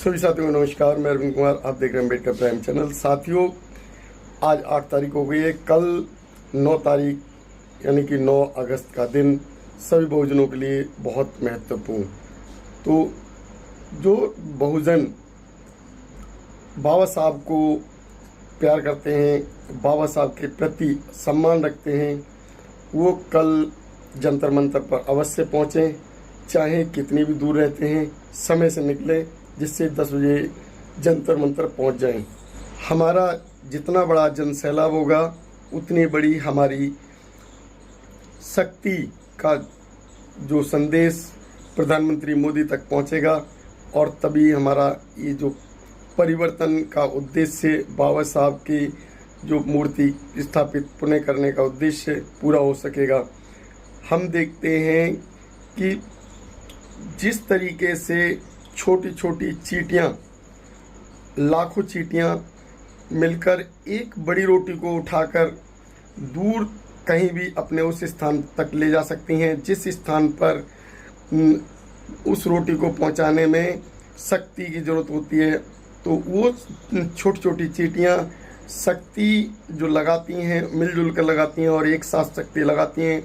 सभी साथियों को नमस्कार। मैं अरविंद कुमार, आप देख रहे हैं अम्बेडकर प्राइम चैनल। साथियों, आज 8 तारीख हो गई है। कल 9 तारीख यानी कि 9 अगस्त का दिन सभी बहुजनों के लिए बहुत महत्वपूर्ण। तो जो बहुजन बाबा साहब को प्यार करते हैं, बाबा साहब के प्रति सम्मान रखते हैं, वो कल जंतर मंतर पर अवश्य पहुँचें। चाहे कितनी भी दूर रहते हैं, समय से निकलें, जिससे 10 बजे जंतर मंतर पहुंच जाएं। हमारा जितना बड़ा जन सैलाब होगा, उतनी बड़ी हमारी शक्ति का जो संदेश प्रधानमंत्री मोदी तक पहुंचेगा, और तभी हमारा ये जो परिवर्तन का उद्देश्य, बाबा साहब की जो मूर्ति स्थापित पुनः करने का उद्देश्य पूरा हो सकेगा। हम देखते हैं कि जिस तरीके से छोटी छोटी चींटियाँ, लाखों चींटियाँ मिलकर एक बड़ी रोटी को उठाकर दूर कहीं भी अपने उस स्थान तक ले जा सकती हैं, जिस स्थान पर उस रोटी को पहुंचाने में शक्ति की ज़रूरत होती है। तो वो छोटी छोटी चींटियाँ शक्ति जो लगाती हैं, मिलजुल कर लगाती हैं और एक साथ शक्ति लगाती हैं,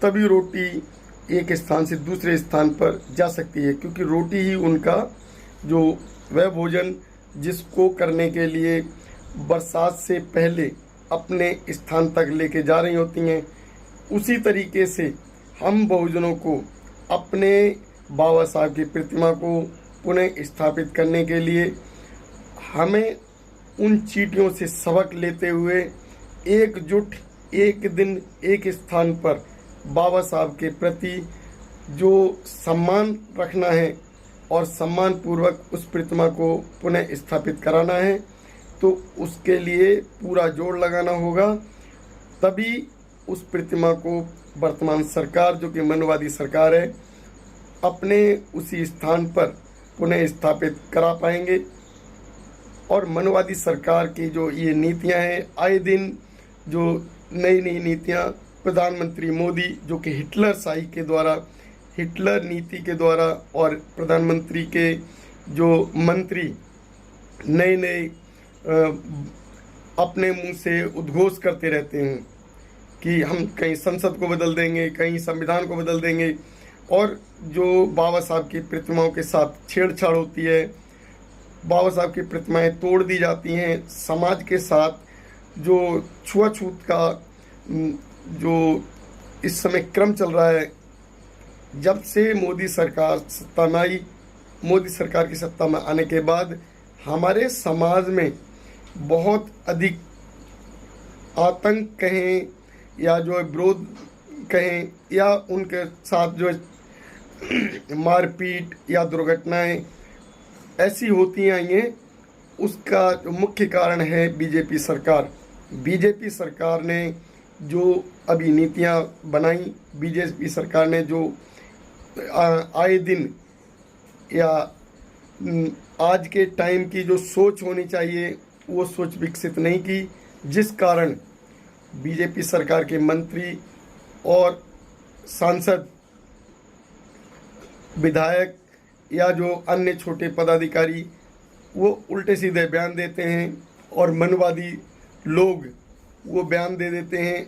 तभी रोटी एक स्थान से दूसरे स्थान पर जा सकती है। क्योंकि रोटी ही उनका जो वह भोजन जिसको करने के लिए बरसात से पहले अपने स्थान तक लेके जा रही होती हैं, उसी तरीके से हम बहुजनों को अपने बाबा साहब की प्रतिमा को पुनः स्थापित करने के लिए हमें उन चींटियों से सबक लेते हुए एकजुट एक दिन एक स्थान पर बाबा साहब के प्रति जो सम्मान रखना है और सम्मान पूर्वक उस प्रतिमा को पुनः स्थापित कराना है। तो उसके लिए पूरा जोर लगाना होगा, तभी उस प्रतिमा को वर्तमान सरकार, जो कि मनवादी सरकार है, अपने उसी स्थान पर पुनः स्थापित करा पाएंगे। और मनवादी सरकार की जो ये नीतियां हैं, आए दिन जो नई नई नीतियां प्रधानमंत्री मोदी, जो कि हिटलर शाही के द्वारा, हिटलर नीति के द्वारा, और प्रधानमंत्री के जो मंत्री नए नए अपने मुंह से उद्घोष करते रहते हैं कि हम कहीं संसद को बदल देंगे, कहीं संविधान को बदल देंगे, और जो बाबा साहब की प्रतिमाओं के साथ छेड़छाड़ होती है, बाबा साहब की प्रतिमाएं तोड़ दी जाती हैं। समाज के साथ जो छुआछूत का जो इस समय क्रम चल रहा है, जब से मोदी सरकार सत्ता में आई, मोदी सरकार की सत्ता में आने के बाद हमारे समाज में बहुत अधिक आतंक कहें या जो विरोध कहें, या उनके साथ जो मारपीट या दुर्घटनाएं ऐसी होती आई हैं। उसका जो मुख्य कारण है बीजेपी सरकार। बीजेपी सरकार ने जो अभी नीतियां बनाई, बीजेपी सरकार ने जो आए दिन या आज के टाइम की जो सोच होनी चाहिए, वो सोच विकसित नहीं की, जिस कारण बीजेपी सरकार के मंत्री और सांसद, विधायक या जो अन्य छोटे पदाधिकारी वो उल्टे सीधे बयान देते हैं, और मनवादी लोग वो बयान दे देते हैं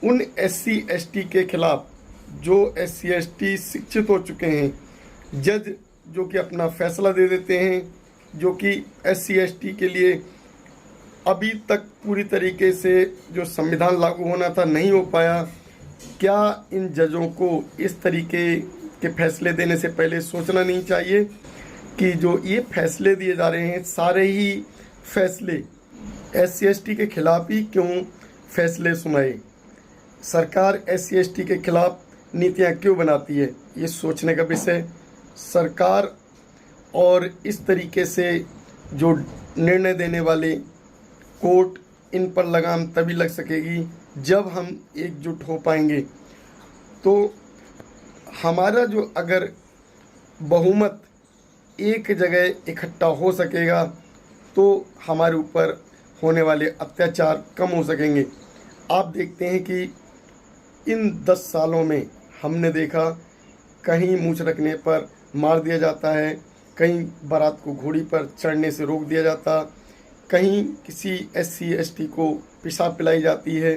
उन SC ST के खिलाफ जो SC ST शिक्षित हो चुके हैं। जज जो कि अपना फैसला दे देते हैं, जो कि SC ST के लिए अभी तक पूरी तरीके से जो संविधान लागू होना था नहीं हो पाया। क्या इन जजों को इस तरीके के फैसले देने से पहले सोचना नहीं चाहिए कि जो ये फैसले दिए जा रहे हैं, सारे ही फैसले SC ST के खिलाफ ही क्यों फैसले सुनाए? सरकार SC ST के खिलाफ नीतियां क्यों बनाती है? ये सोचने का विषय सरकार, और इस तरीके से जो निर्णय देने वाले कोर्ट, इन पर लगाम तभी लग सकेगी जब हम एकजुट हो पाएंगे। तो हमारा जो अगर बहुमत एक जगह इकट्ठा हो सकेगा, तो हमारे ऊपर होने वाले अत्याचार कम हो सकेंगे। आप देखते हैं कि इन 10 सालों में हमने देखा कहीं मूंछ रखने पर मार दिया जाता है, कहीं बारात को घोड़ी पर चढ़ने से रोक दिया जाता, कहीं किसी SC/ST को पेशाब पिलाई जाती है,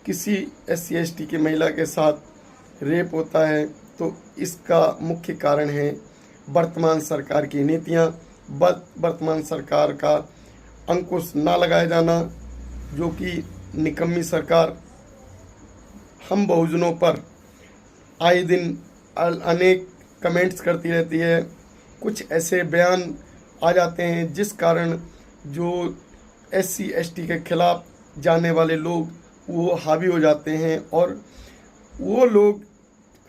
किसी SC/ST की महिला के साथ रेप होता है। तो इसका मुख्य कारण है वर्तमान सरकार की नीतियाँ, वर्तमान सरकार का अंकुश ना लगाया जाना, जो कि निकम्मी सरकार हम बहुजनों पर आए दिन अनेक कमेंट्स करती रहती है। कुछ ऐसे बयान आ जाते हैं जिस कारण जो SC/ST के खिलाफ जाने वाले लोग वो हावी हो जाते हैं और वो लोग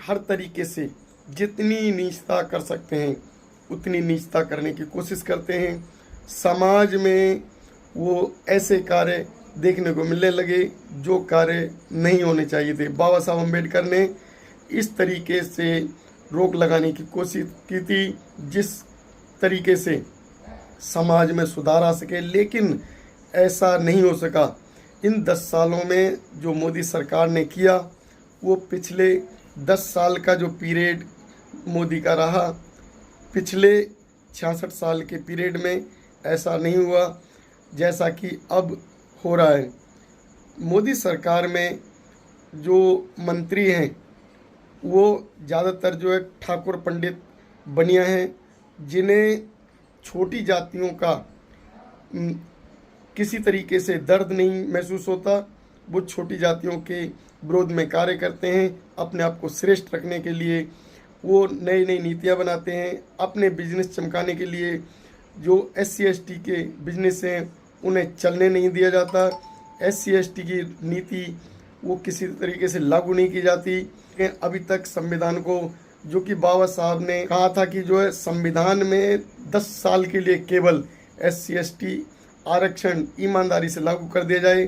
हर तरीके से जितनी नीचता कर सकते हैं उतनी नीचता करने की कोशिश करते हैं। समाज में वो ऐसे कार्य देखने को मिलने लगे जो कार्य नहीं होने चाहिए थे। बाबा साहब अम्बेडकर ने इस तरीके से रोक लगाने की कोशिश की थी जिस तरीके से समाज में सुधार आ सके, लेकिन ऐसा नहीं हो सका। इन 10 सालों में जो मोदी सरकार ने किया वो पिछले 10 साल का जो पीरियड मोदी का रहा, पिछले 66 साल के पीरियड में ऐसा नहीं हुआ जैसा कि अब हो रहा है। मोदी सरकार में जो मंत्री हैं वो ज़्यादातर जो है ठाकुर पंडित बनिया हैं, जिन्हें छोटी जातियों का किसी तरीके से दर्द नहीं महसूस होता। वो छोटी जातियों के विरोध में कार्य करते हैं, अपने आप को श्रेष्ठ रखने के लिए वो नई नई नीतियां बनाते हैं, अपने बिजनेस चमकाने के लिए। जो SC/ST के बिजनेस हैं उन्हें चलने नहीं दिया जाता, SC/ST की नीति वो किसी तरीके से लागू नहीं की जाती। अभी तक संविधान को, जो कि बाबा साहब ने कहा था कि जो है संविधान में 10 साल के लिए केवल SC/ST आरक्षण ईमानदारी से लागू कर दिया जाए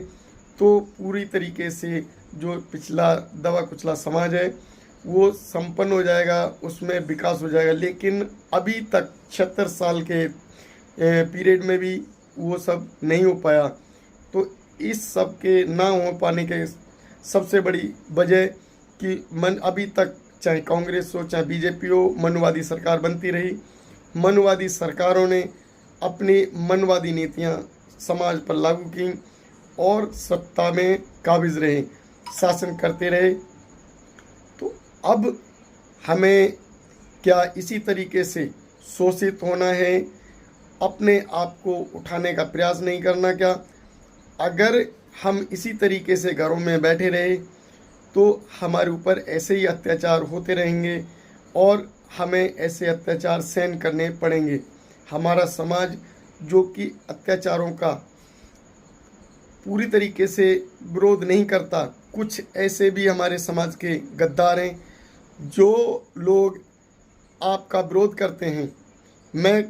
तो पूरी तरीके से जो पिछला दबा कुचला समाज है वो संपन्न हो जाएगा, उसमें विकास हो जाएगा। लेकिन अभी तक 76 साल के पीरियड में भी वो सब नहीं हो पाया। तो इस सब के ना हो पाने के सबसे बड़ी वजह कि अभी तक चाहे कांग्रेस हो चाहे BJP हो, मनवादी सरकार बनती रही। मनवादी सरकारों ने अपनी मनवादी नीतियां समाज पर लागू की और सत्ता में काबिज रहे, शासन करते रहे। तो अब हमें क्या इसी तरीके से शोषित होना है, अपने आप को उठाने का प्रयास नहीं करना क्या? अगर हम इसी तरीके से घरों में बैठे रहे तो हमारे ऊपर ऐसे ही अत्याचार होते रहेंगे और हमें ऐसे अत्याचार सहन करने पड़ेंगे। हमारा समाज जो कि अत्याचारों का पूरी तरीके से विरोध नहीं करता, कुछ ऐसे भी हमारे समाज के गद्दार हैं जो लोग आपका विरोध करते हैं। मैं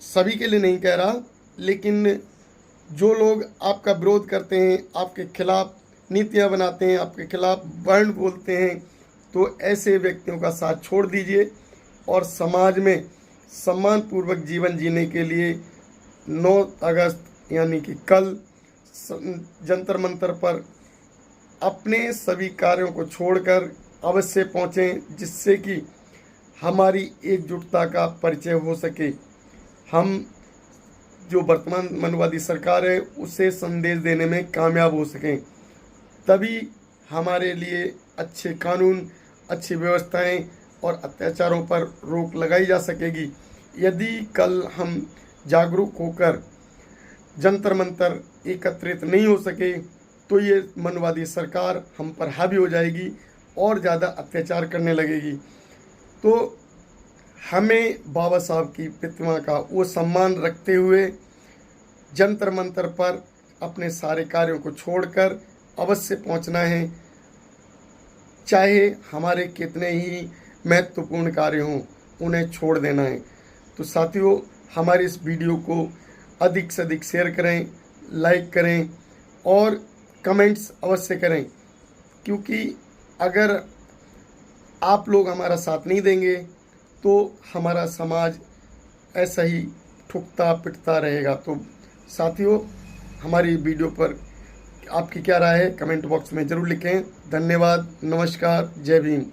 सभी के लिए नहीं कह रहा, लेकिन जो लोग आपका विरोध करते हैं, आपके खिलाफ नीतियां बनाते हैं, आपके खिलाफ वर्ण बोलते हैं, तो ऐसे व्यक्तियों का साथ छोड़ दीजिए और समाज में सम्मानपूर्वक जीवन जीने के लिए 9 अगस्त यानी कि कल जंतर मंतर पर अपने सभी कार्यों को छोड़कर अवश्य पहुँचें, जिससे कि हमारी एकजुटता का परिचय हो सके। हम जो वर्तमान मनवादी सरकार है उसे संदेश देने में कामयाब हो सकें, तभी हमारे लिए अच्छे कानून, अच्छी व्यवस्थाएं और अत्याचारों पर रोक लगाई जा सकेगी। यदि कल हम जागरूक होकर जंतर मंतर एकत्रित नहीं हो सके तो ये मनवादी सरकार हम पर हावी हो जाएगी और ज़्यादा अत्याचार करने लगेगी। तो हमें बाबा साहब की प्रतिमा का वो सम्मान रखते हुए जंतर मंतर पर अपने सारे कार्यों को छोड़कर अवश्य पहुंचना है, चाहे हमारे कितने ही महत्वपूर्ण कार्य हों, उन्हें छोड़ देना है। तो साथियों, हमारे इस वीडियो को अधिक से अधिक शेयर करें, लाइक करें और कमेंट्स अवश्य करें, क्योंकि अगर आप लोग हमारा साथ नहीं देंगे तो हमारा समाज ऐसा ही ठुकता पिटता रहेगा। तो साथियों, हमारी वीडियो पर आपकी क्या राय है कमेंट बॉक्स में ज़रूर लिखें। धन्यवाद, नमस्कार, जय भीम।